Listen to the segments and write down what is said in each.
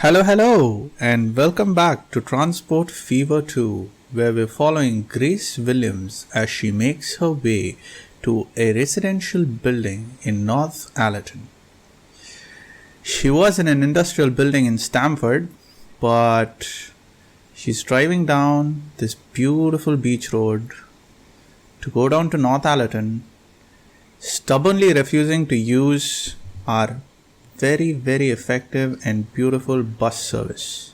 Hello, and welcome back to Transport Fever 2, where we're following Grace Williams as she makes her way to a residential building in North Allerton. She was in an industrial building in Stamford, but she's driving down this beautiful beach road to go down to North Allerton, stubbornly refusing to use our very effective and beautiful bus service.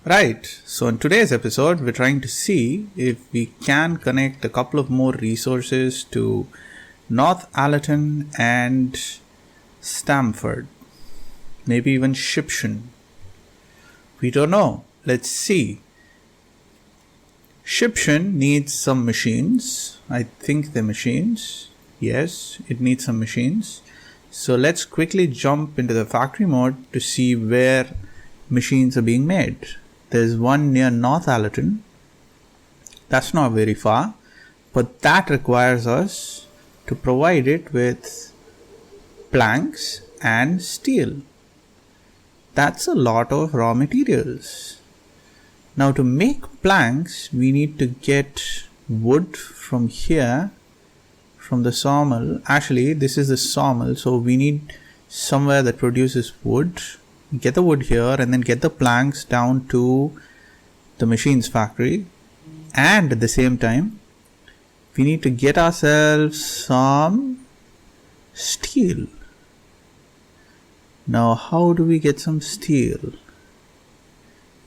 Right, so in today's episode we're trying to see if we can connect a couple of more resources to North Allerton and Stamford, maybe even Shipston. We don't know, let's see. Shipston needs some machines. I think the machines. Yes, it needs some machines. So let's quickly jump into the factory mode to see where machines are being made. There's one near North Allerton. That's not very far, but that requires us to provide it with planks and steel. That's a lot of raw materials. Now to make planks, we need to get wood from here, from the sawmill. Actually, this is the sawmill, so we need somewhere that produces wood. Get the wood here and then get the planks down to the machines factory. And at the same time, we need to get ourselves some steel. Now, how do we get some steel?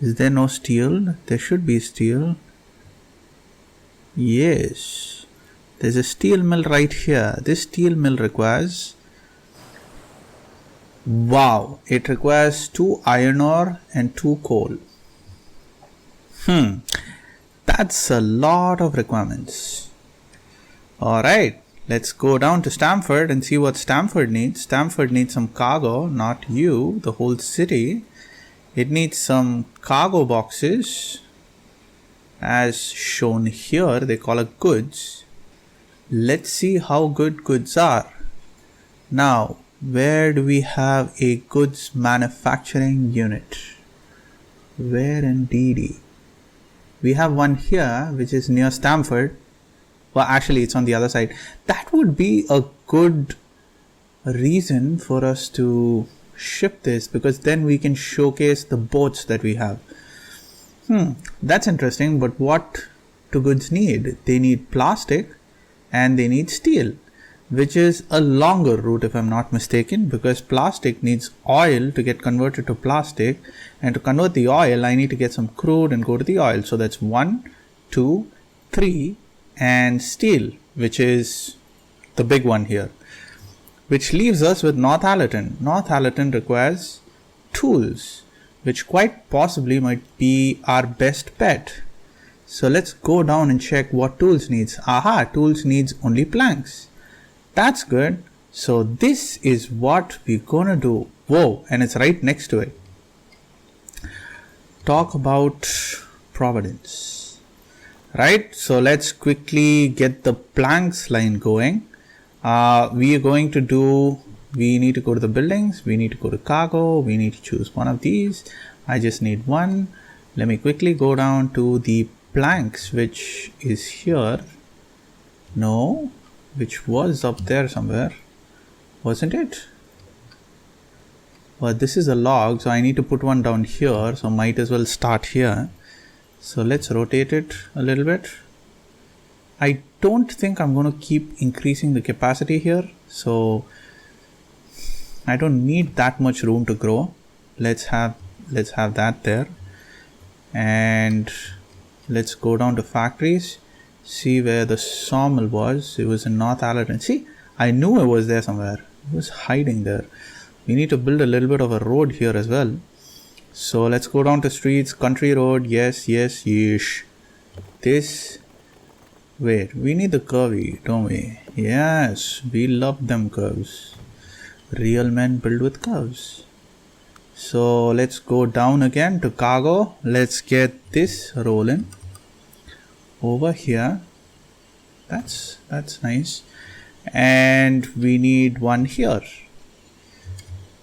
Is there no steel? There should be steel. Yes. There's a steel mill right here. This steel mill requires... Wow! It requires 2 iron ore and 2 coal. That's a lot of requirements. Alright, let's go down to Stamford and see what Stamford needs. Stamford needs some cargo, not you, the whole city. It needs some cargo boxes, as shown here. They call it goods. Let's see how good goods are. Now, where do we have a goods manufacturing unit? Where indeedy? We have one here, which is near Stamford. Well, actually, it's on the other side. That would be a good reason for us to ship this, because then we can showcase the boats that we have. That's interesting, but what do goods need? They need plastic and they need steel, which is a longer route if I'm not mistaken, because plastic needs oil to get converted to plastic, and to convert the oil I need to get some crude and go to the oil. So that's 1, 2, 3 and steel, which is the big one here. Which leaves us with North Allerton. North Allerton requires tools, which quite possibly might be our best bet. So let's go down and check what tools needs. Aha, tools needs only planks. That's good. So this is what we're gonna do. Whoa, and it's right next to it. Talk about Providence. Right, so let's quickly get the planks line going. We need to go to the buildings, we need to go to cargo, we need to choose one of these. I just need one. Let me quickly go down to the planks, which is here. No, which was up there somewhere, wasn't it? Well, this is a log, so I need to put one down here, so might as well start here. So let's rotate it a little bit. I don't think I'm going to keep increasing the capacity here, so I don't need that much room to grow. Let's have that there, and let's go down to factories, see where the sawmill was. It was in North Allerton. See, I knew it was there somewhere. It was hiding there. We need to build a little bit of a road here as well. So let's go down to streets, country road. Yes. This. Wait, we need the curvy, don't we? Yes, we love them curves. Real men build with curves. So let's go down again to cargo. Let's get this rolling over here. That's nice. and we need one here.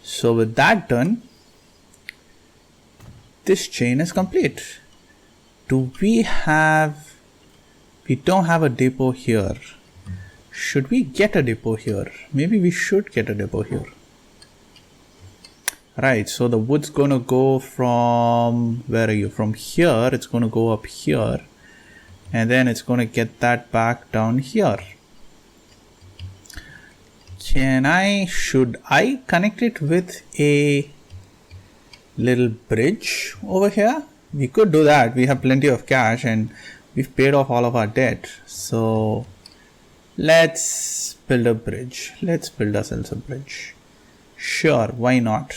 So with that done, this chain is complete. Do we have, we don't have a depot here. Should we get a depot here? Maybe we should get a depot here. Right, so the wood's going to go from, where are you? From here, it's going to go up here. And then it's going to get that back down here. Should I connect it with a little bridge over here? We could do that. We have plenty of cash and we've paid off all of our debt. So let's build a bridge. Let's build ourselves a bridge. Sure, why not?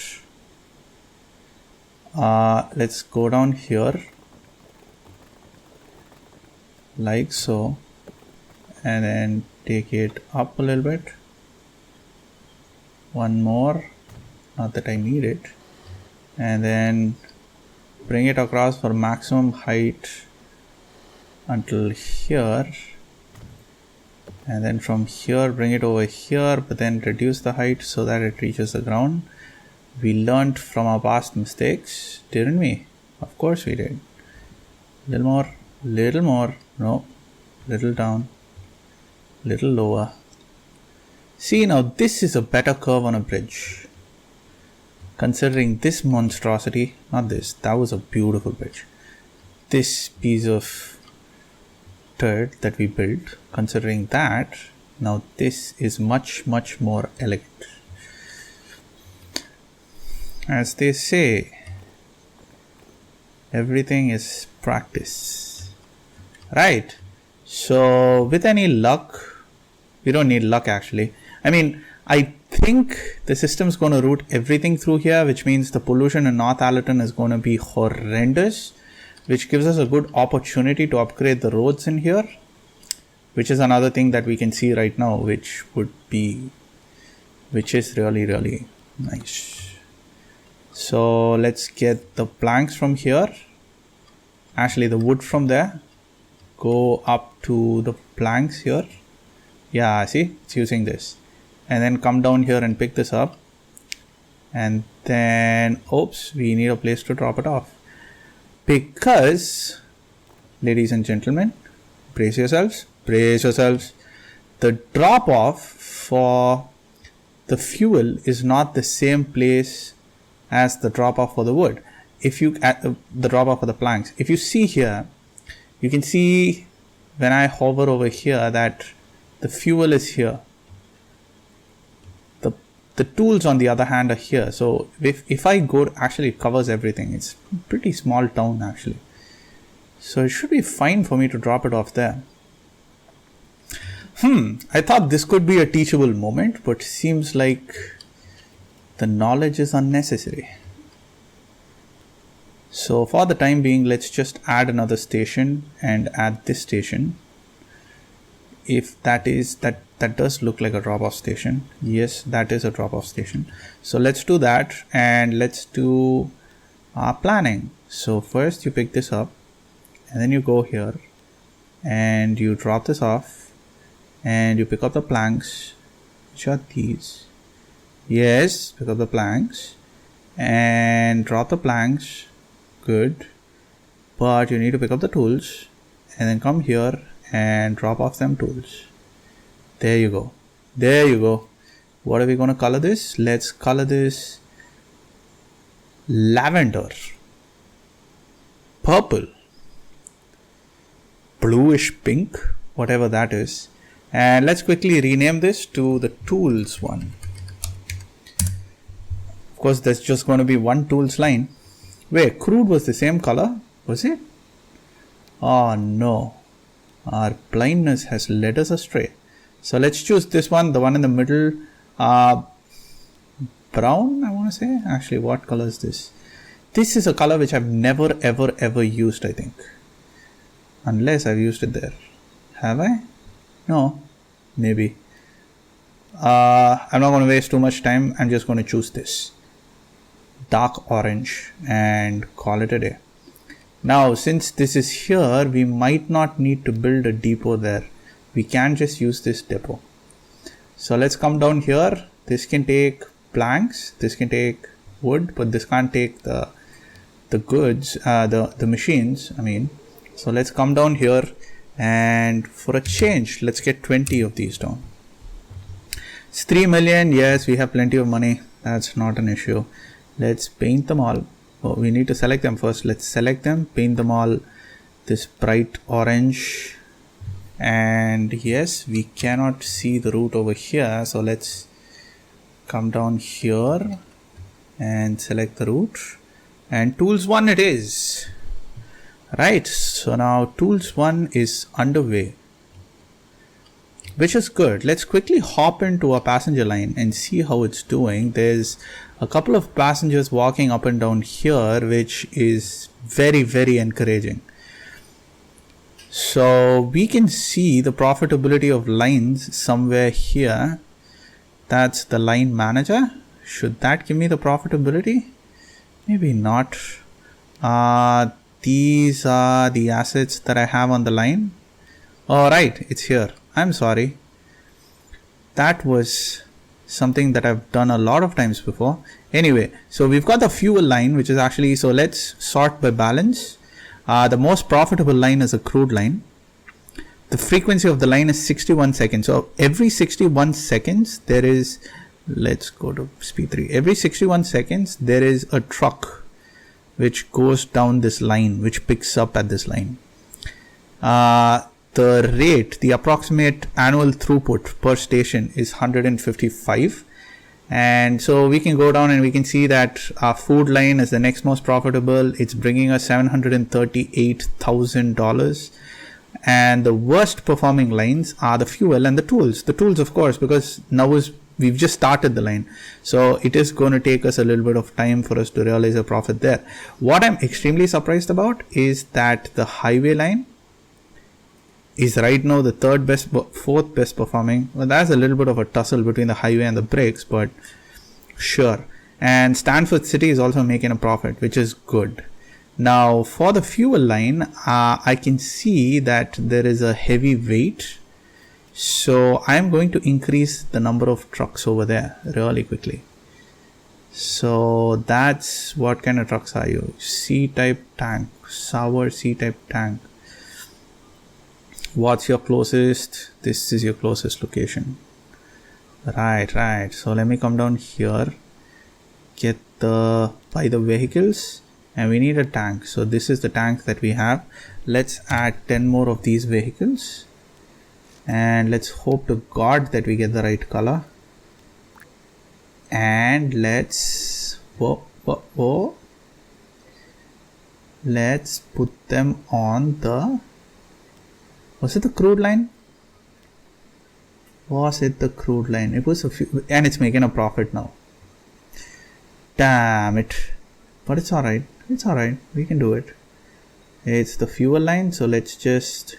Let's go down here like so, and then take it up a little bit. One more, not that I need it, and then bring it across for maximum height until here, and then from here bring it over here, but then reduce the height so that it reaches the ground. We learned from our past mistakes, didn't we? Of course we did. Little more, no, little down, little lower. See, now this is a better curve on a bridge. Considering this monstrosity, not this, that was a beautiful bridge. This piece of turd that we built, considering that, now this is much more elegant. As they say, everything is practice. Right, so with any luck, we don't need luck actually. I mean, I think the system's going to route everything through here, which means the pollution in North Allerton is going to be horrendous, which gives us a good opportunity to upgrade the roads in here, which is another thing that we can see right now, which is really nice. So let's get the planks from here, actually the wood from there, go up to the planks here. Yeah, see, it's using this, and then come down here and pick this up, and then oops, we need a place to drop it off, because ladies and gentlemen, brace yourselves, the drop off for the fuel is not the same place as the drop off for the wood. If you the drop off for the planks, if you see here, you can see when I hover over here that the fuel is here. The tools on the other hand are here. So if I go, actually it covers everything. It's a pretty small town actually. So it should be fine for me to drop it off there. I thought this could be a teachable moment, but seems like the knowledge is unnecessary. So for the time being, let's just add another station and add this station. If that does look like a drop-off station. Yes, that is a drop-off station. So let's do that, and let's do our planning. So first you pick this up, and then you go here and you drop this off, and you pick up the planks, which are these. Yes, pick up the planks and drop the planks. Good, but you need to pick up the tools and then come here and drop off them tools. There you go. What are we going to color this? Let's color this lavender, purple, bluish pink, whatever that is. And let's quickly rename this to the tools one. Of course, there's just going to be one tools line. Wait, crude was the same color, was it? Oh no, our blindness has led us astray. So let's choose this one, the one in the middle, brown, I want to say. Actually, what color is this? This is a color which I've never ever used, I think. Unless I've used it there. Have I? No, maybe. I'm not going to waste too much time. I'm just going to choose this dark orange and call it a day. Now, since this is here, we might not need to build a depot there. We can just use this depot. So let's come down here. This can take planks, this can take wood, but this can't take the goods, the machines, I mean. So let's come down here, and for a change, let's get 20 of these down. It's 3 million. Yes, we have plenty of money. That's not an issue. Let's paint them all. Oh, we need to select them first. Let's select them, paint them all this bright orange. And yes, we cannot see the route over here. So let's come down here and select the route. And tools 1 it is. Right, so now tools 1 is underway, which is good. Let's quickly hop into our passenger line and see how it's doing. There's a couple of passengers walking up and down here, which is very, very encouraging. So we can see the profitability of lines somewhere here. That's the line manager. Should that give me the profitability? Maybe not. These are the assets that I have on the line. All right, it's here. I'm sorry. That was something that I've done a lot of times before. Anyway, so we've got the fuel line, which is actually, so let's sort by balance. The most profitable line is a crude line. The frequency of the line is 61 seconds. So every 61 seconds, there is, let's go to speed 3. Every 61 seconds, there is a truck which goes down this line, which picks up at this line. The rate, the approximate annual throughput per station is 155. And so we can go down and we can see that our food line is the next most profitable. It's bringing us $738,000. And the worst performing lines are the fuel and the tools. The tools, of course, because now we've just started the line. So it is going to take us a little bit of time for us to realize a profit there. What I'm extremely surprised about is that the highway line is right now the fourth best performing. Well, that's a little bit of a tussle between the highway and the brakes, but sure. And Stanford City is also making a profit, which is good. Now for the fuel line, I can see that there is a heavy weight. So I'm going to increase the number of trucks over there really quickly. So that's, what kind of trucks are you? C-type tank, sour C-type tank. What's your closest? This is your closest location. Right. So let me come down here, get buy the vehicles, and we need a tank. So this is the tank that we have. Let's add 10 more of these vehicles. And let's hope to God that we get the right color. And let's let's put them on the, was it the crude line? Was it the crude line? It was a few, and it's making a profit now. Damn it. But it's alright. It's alright. We can do it. It's the fuel line. So let's just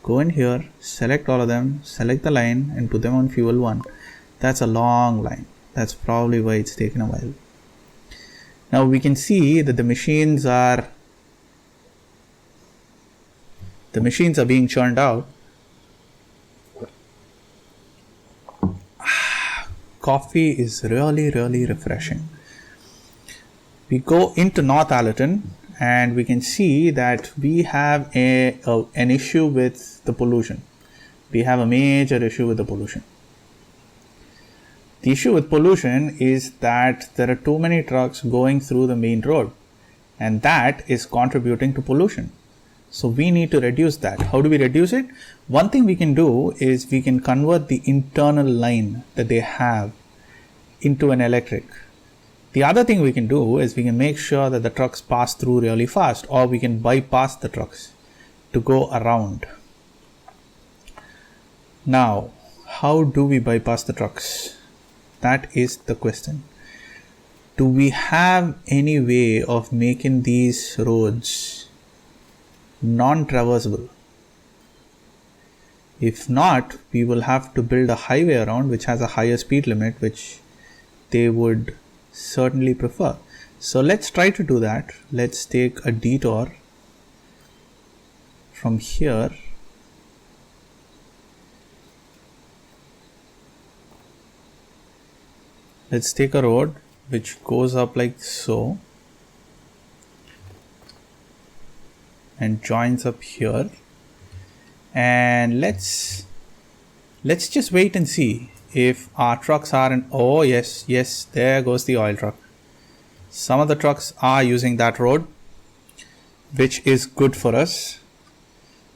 go in here, select all of them, select the line and put them on fuel 1. That's a long line. That's probably why it's taken a while. Now we can see that the machines are being churned out. Coffee is really, really refreshing. We go into North Allerton and we can see that we have an issue with the pollution. We have a major issue with the pollution. The issue with pollution is that there are too many trucks going through the main road, and that is contributing to pollution. So we need to reduce that. How do we reduce it? One thing we can do is we can convert the internal line that they have into an electric. The other thing we can do is we can make sure that the trucks pass through really fast, or we can bypass the trucks to go around. Now, how do we bypass the trucks? That is the question. Do we have any way of making these roads non-traversable? If not, we will have to build a highway around which has a higher speed limit, which they would certainly prefer. So let's try to do that. Let's take a detour from here Let's take a road which goes up like so and joins up here, and let's just wait and see if our trucks are in. Oh yes, there goes the oil truck. Some of the trucks are using that road, which is good for us.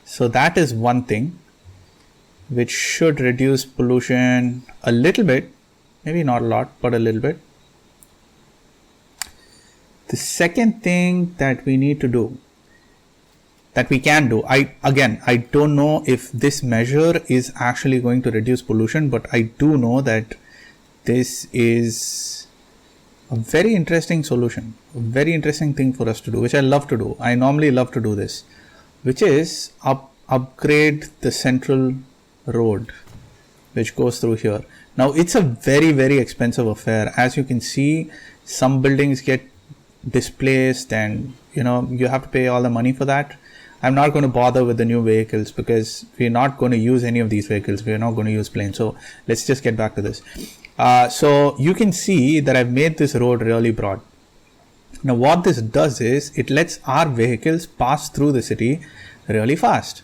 So that is one thing which should reduce pollution a little bit, maybe not a lot, but a little bit. The second thing that we need to do, that we can do, I don't know if this measure is actually going to reduce pollution, but I do know that this is a very interesting solution, a very interesting thing for us to do, which I love to do. I normally love to do this, which is upgrade the central road which goes through here. Now it's a very expensive affair. As you can see, some buildings get displaced and you have to pay all the money for that. I'm not going to bother with the new vehicles because we're not going to use any of these vehicles. We're not going to use planes. So let's just get back to this. So you can see that I've made this road really broad. Now what this does is it lets our vehicles pass through the city really fast.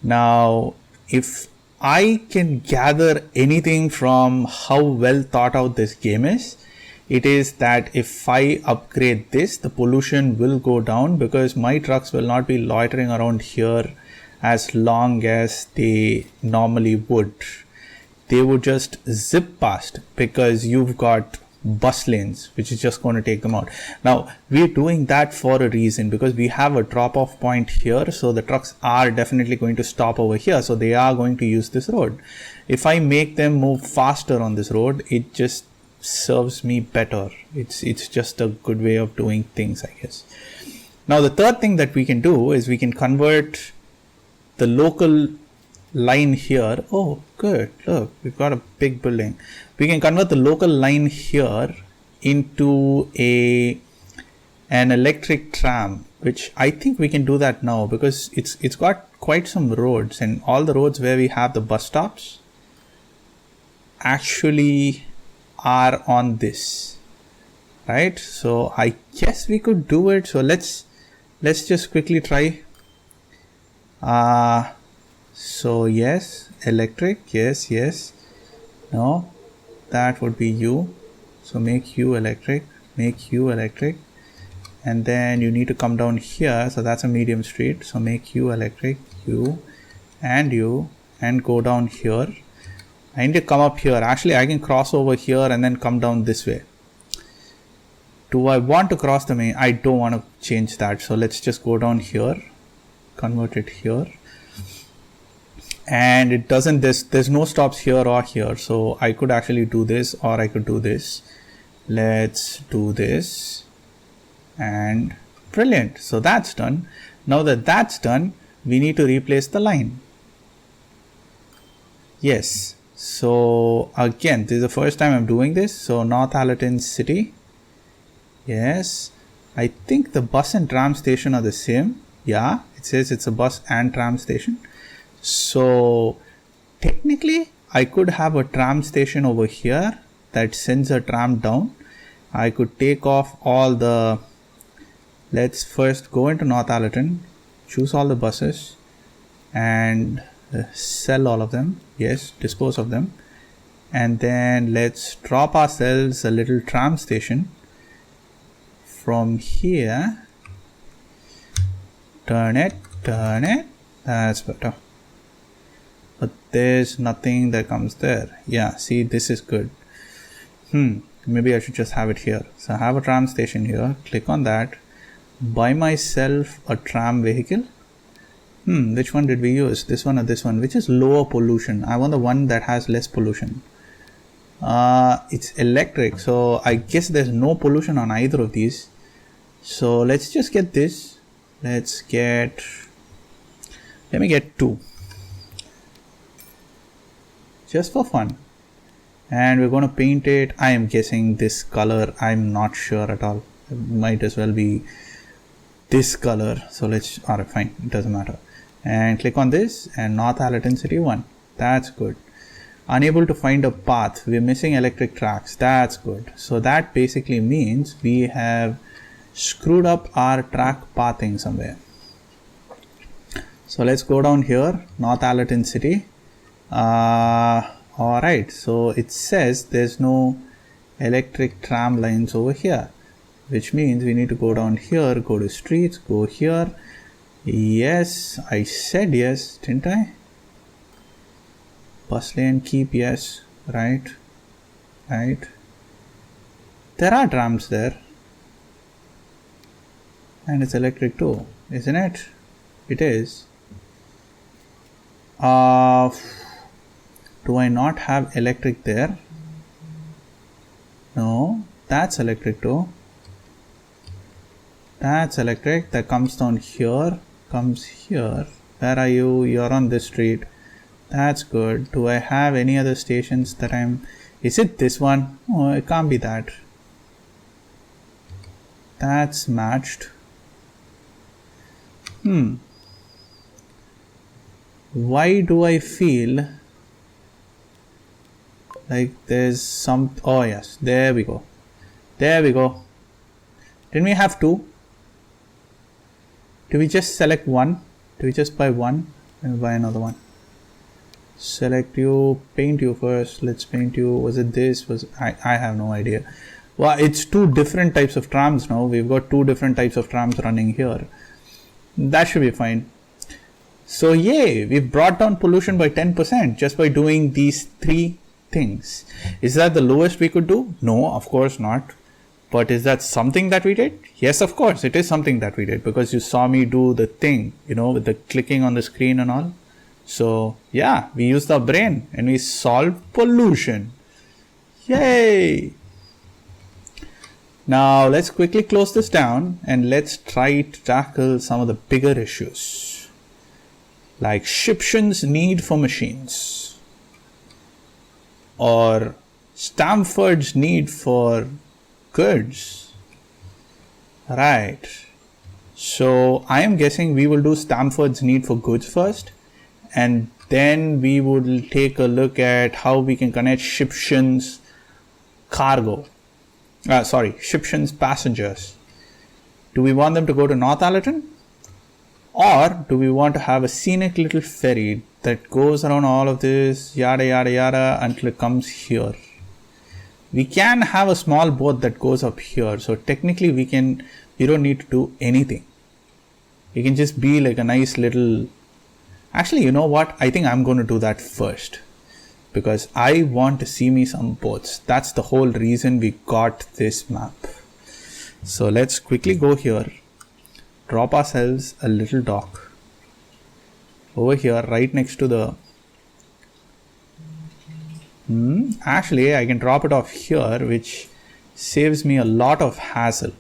Now if I can gather anything from how well thought out this game is, it is that if I upgrade this, the pollution will go down because my trucks will not be loitering around here as long as they normally would. They would just zip past because you've got bus lanes, which is just going to take them out. Now we're doing that for a reason, because we have a drop off point here, so the trucks are definitely going to stop over here, so they are going to use this road. If I make them move faster on this road, it just serves me better. It's just a good way of doing things, I guess. Now the third thing that we can do is we can convert the local line here. Oh good, look, we've got a big building. We can convert the local line here into an electric tram, which I think we can do that now because it's got quite some roads, and all the roads where we have the bus stops actually are on this, right? So I guess we could do it. So let's just quickly try. So yes, electric, yes, no, that would be you. So make you electric, and then you need to come down here, so that's a medium street, so make you electric, you, and go down here. I need to come up here. Actually I can cross over here and then come down this way. Do I want to cross the main? I don't want to change that, so let's just go down here, convert it here. And it doesn't, there's no stops here or here, so I could actually do this, or I could do this. Let's do this, and brilliant. So that's done. Now that that's done, we need to replace the line. Yes, so again, this is the first time I'm doing this. So North Allerton City, yes, I think the bus and tram station are the same. Yeah, it says it's a bus and tram station. So technically I could have a tram station over here that sends a tram down. I could take off all the, let's first go into North Allerton, choose all the buses and sell all of them. Yes, dispose of them. And then let's drop ourselves a little tram station from here. Turn it, that's better. But there's nothing that comes there. Yeah, see, this is good. Maybe I should just have it here. So I have a tram station here, click on that, buy myself a tram vehicle. Which one did we use? This one or this one? Which is lower pollution? I want the one that has less pollution. It's electric, so I guess there's no pollution on either of these. So let's just get this. Let me get 2. Just for fun, and we're going to paint it. I am guessing this color, I'm not sure at all. It might as well be this color, so let's, alright, fine, it doesn't matter. And click on this, and North Allerton City 1, that's good. Unable to find a path. We're missing electric tracks. That's good. So that basically means we have screwed up our track pathing somewhere. So let's go down here, North Allerton City. Alright, so it says there's no electric tram lines over here, which means we need to go down here, go to streets, go here. Yes, I said yes, didn't I? Bus lane, keep yes, right. There are trams there. And it's electric too, isn't it? It is. Do I not have electric there? No, that's electric too. That's electric. That comes down here, comes here. Where are you? You're on this street. That's good. Do I have any other stations that is it this one? Oh, it can't be that. That's matched. Why do I feel like there's some... Oh yes, there we go. Didn't we have two? Do we just select one? Do we just buy one and buy another one? Select you, paint you first. Let's paint you. Was it this? I have no idea. Well, it's two different types of trams now. We've got two different types of trams running here. That should be fine. So yay, we've brought down pollution by 10% just by doing these three things. Is that the lowest we could do? No, of course not. But is that something that we did? Yes, of course, it is something that we did, because you saw me do the thing, with the clicking on the screen and all. So yeah, we used our brain and we solved pollution. Yay! Now let's quickly close this down and let's try to tackle some of the bigger issues, like Shipshan's need for machines, or Stamford's need for goods. Right. So I am guessing we will do Stamford's need for goods first, and then we will take a look at how we can connect Shipshan's Shipshan's passengers. Do we want them to go to North Allerton? Or do we want to have a scenic little ferry that goes around all of this yada yada yada until it comes here? We can have a small boat that goes up here. So technically we don't need to do anything. We can just be like a nice little... Actually, you know what? I think I'm going to do that first, because I want to see me some boats. That's the whole reason we got this map. So let's quickly go here. Drop ourselves a little dock over here right next to the... Actually, I can drop it off here, which saves me a lot of hassle,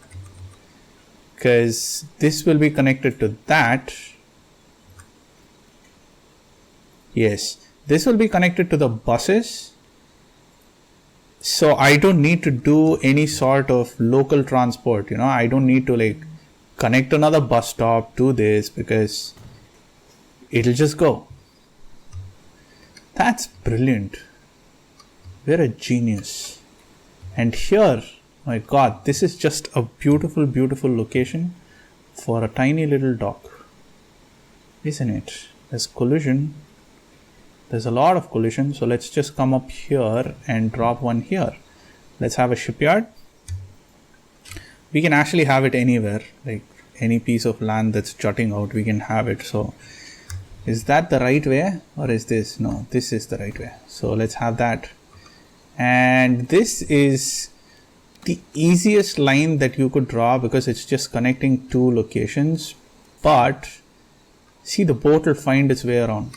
because this will be connected to that. Yes, this will be connected to the buses. So I don't need to do any sort of local transport. I don't need to connect another bus stop, do this, because it'll just go. That's brilliant. We're a genius. And here, my God, this is just a beautiful, beautiful location for a tiny little dock, isn't it? There's collision. There's a lot of collision. So let's just come up here and drop one here. Let's have a shipyard. We can actually have it anywhere, like any piece of land that's jutting out, we can have it. So is that the right way, or is this? No, this is the right way. So let's have that. And this is the easiest line that you could draw, because it's just connecting two locations. But see, the boat will find its way around.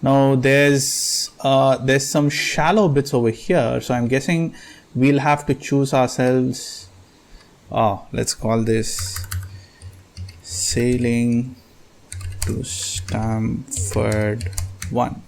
Now there's some shallow bits over here, so I'm guessing we'll have to choose ourselves. Let's call this sailing to Stamford 1.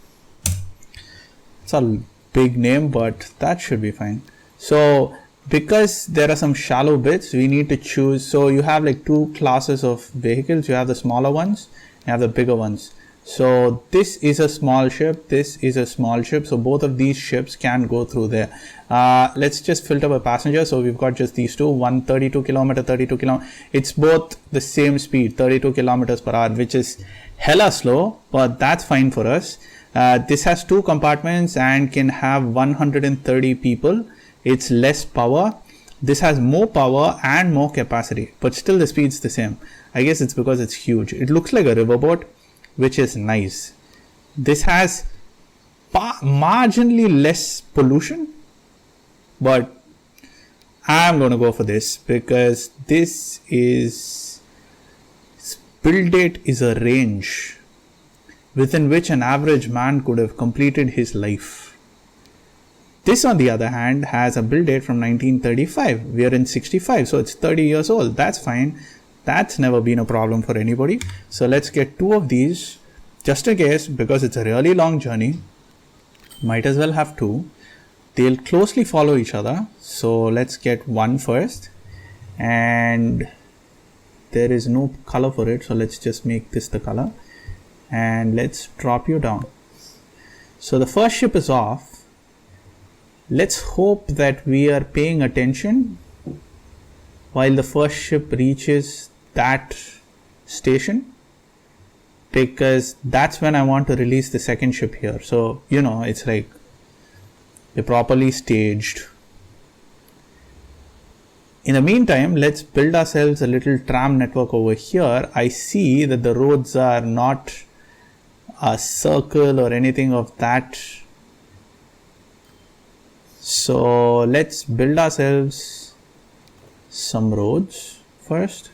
It's a big name, but that should be fine. So because there are some shallow bits, we need to choose. So you have two classes of vehicles. You have the smaller ones, you have the bigger ones. So this is a small ship, this is a small ship, so both of these ships can go through there. Let's just filter by passenger. So we've got just these two, one 32 kilometer, 32 kilometer. It's both the same speed, 32 kilometers per hour, which is hella slow, but that's fine for us. This has two compartments and can have 130 people. It's less power. This has more power and more capacity, but still the speed's the same. I guess it's because it's huge. It looks like a riverboat, which is nice. This has marginally less pollution, but I'm going to go for this because this is, build date is a range within which an average man could have completed his life. This, on the other hand, has a build date from 1935. We are in 65, so it's 30 years old. That's fine. That's never been a problem for anybody. So let's get two of these just in case, because it's a really long journey. Might as well have two. They'll closely follow each other. So let's get one first. And there is no color for it. So let's just make this the color. And let's drop you down. So the first ship is off. Let's hope that we are paying attention while the first ship reaches that station, because that's when I want to release the second ship here. So, you know, it's like they're properly staged. In the meantime, let's build ourselves a little tram network over here. I see that the roads are not a circle or anything of that. So let's build ourselves some roads first.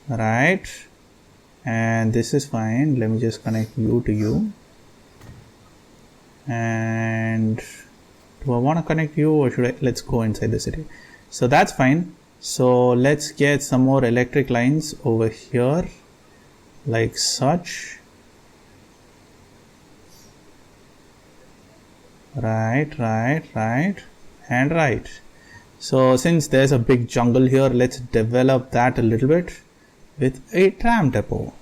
Right, and this is fine. Let me just connect you to you. And do I want to connect you, or should I? Let's go inside the city. So that's fine. So let's get some more electric lines over here, like such. Right, and right. So since there's a big jungle here, let's develop that a little bit with a tram depot,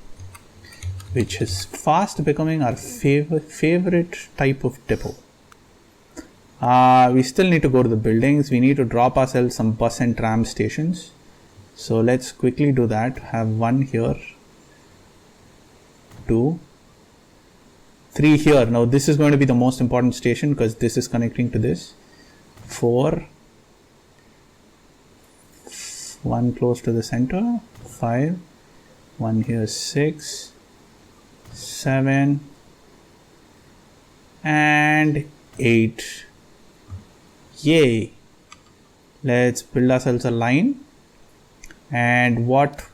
which is fast becoming our favorite type of depot. We still need to go to the buildings. We need to drop ourselves some bus and tram stations. So let's quickly do that. Have one here, 2, 3 here. Now this is going to be the most important station because this is connecting to this. 4, 1 close to the center, 5, 1 here, 6, 7, and 8. Yay! Let's build ourselves a line. And what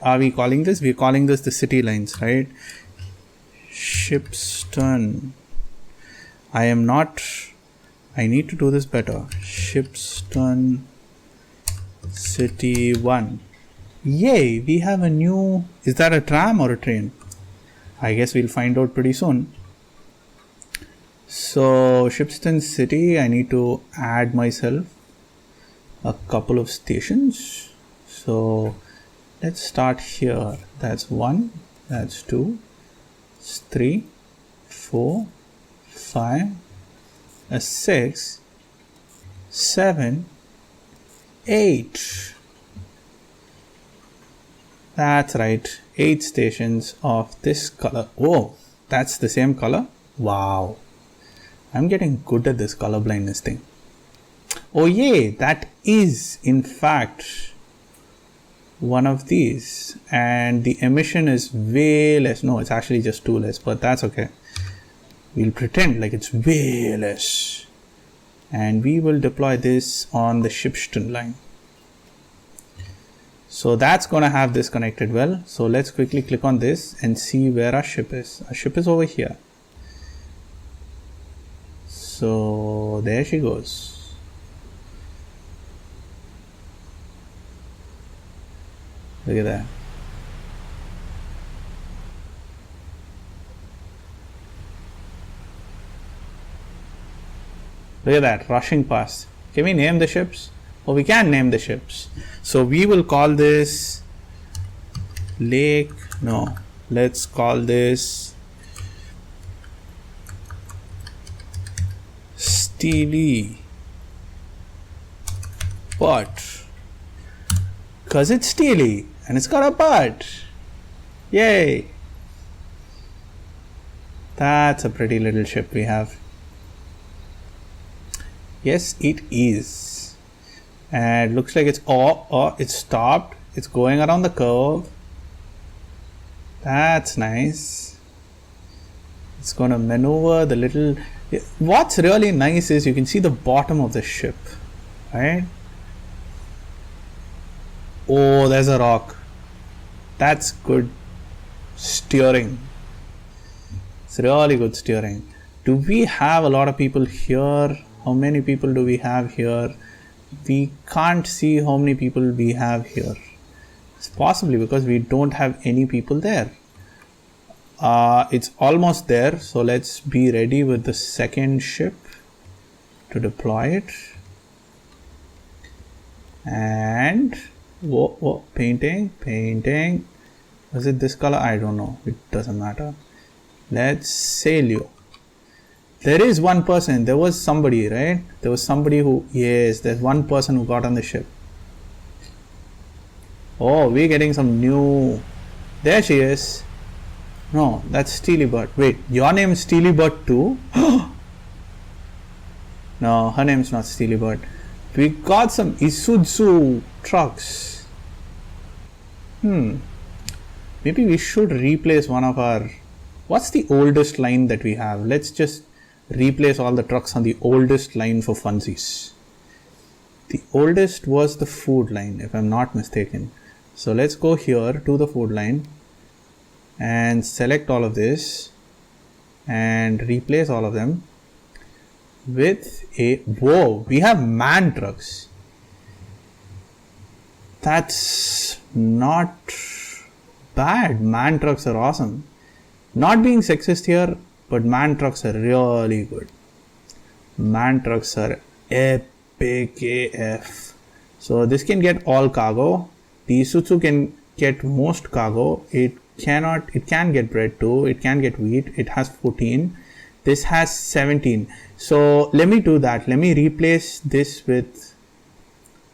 are we calling this? We're calling this the city lines, right? Shipston. I need to do this better. Shipston City 1. Yay, we have a new, is that a tram or a train? I guess we'll find out pretty soon. So Shipston City, I need to add myself a couple of stations. So let's start here. That's 1, that's 2, that's 3, 4, 5, 6, 7, 8. That's right, 8 stations of this color. Oh, that's the same color. Wow, I'm getting good at this color blindness thing. Oh yay, that is in fact one of these, and the emission is way less. No, it's actually just 2 less, but that's okay. We'll pretend like it's way less, and we will deploy this on the Shipston line. So that's going to have this connected well. So let's quickly click on this and see where our ship is. Our ship is over here. So there she goes. Look at that. Look at that, rushing past. Can we name the ships? Oh, we can name the ships. So we will call this lake. No, let's call this Steely Butt, because it's steely and it's got a butt. Yay! That's a pretty little ship we have. Yes, it is. And it looks like it's it stopped. It's going around the curve. That's nice. It's gonna maneuver the little. What's really nice is you can see the bottom of the ship, right? Oh, there's a rock. That's good steering. It's really good steering. Do we have a lot of people here? How many people do we have here? We can't see how many people we have here. It's possibly because we don't have any people there. It's almost there, so let's be ready with the second ship to deploy it. And whoa, painting. Was it this color? I don't know. It doesn't matter. Let's sail you. There is one person. There was somebody, right? There was somebody who, yes, there's one person who got on the ship. Oh, we're getting some new. There she is. No, that's Steely Butt. Wait, your name is Steely Butt too? No, her name's not Steely Butt. We got some Isuzu trucks. Maybe we should replace one of our. What's the oldest line that we have? Let's just replace all the trucks on the oldest line for funsies. The oldest was the food line, if I'm not mistaken. So let's go here to the food line and select all of this and replace all of them with a. Whoa, we have man trucks. That's not bad. Man trucks are awesome. Not being sexist here, but man trucks are really good. Man trucks are epic AF. So this can get all cargo. The Isuzu can get most cargo. It can get bread too. It can get wheat. It has 14. This has 17. So let me do that. Let me replace this with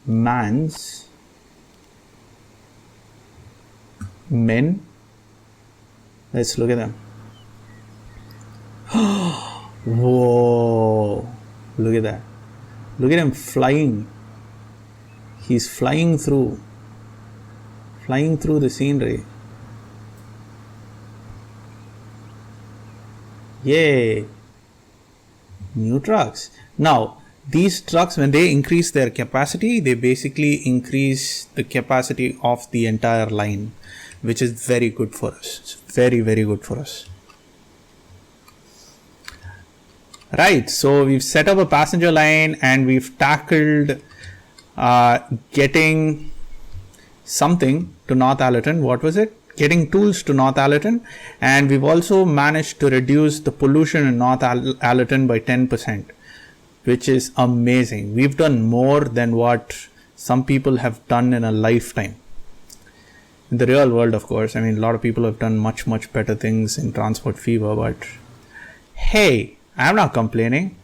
men. Let's look at them. Whoa, look at that. Look at him flying. He's flying through the scenery. Yay, new trucks. Now these trucks, when they increase their capacity, they basically increase the capacity of the entire line, which is very good for us. It's very, very good for us. Right, so we've set up a passenger line and we've tackled getting something to North Allerton. What was it? Getting tools to North Allerton. And we've also managed to reduce the pollution in North Allerton by 10%, which is amazing. We've done more than what some people have done in a lifetime. In the real world, of course. I mean, a lot of people have done much, much better things in transport fever, but hey, I'm not complaining.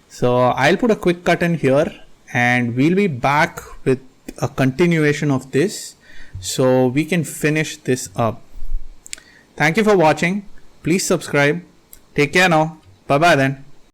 So I'll put a quick cut in here and we'll be back with a continuation of this so we can finish this up. Thank you for watching. Please subscribe. Take care now. Bye bye then.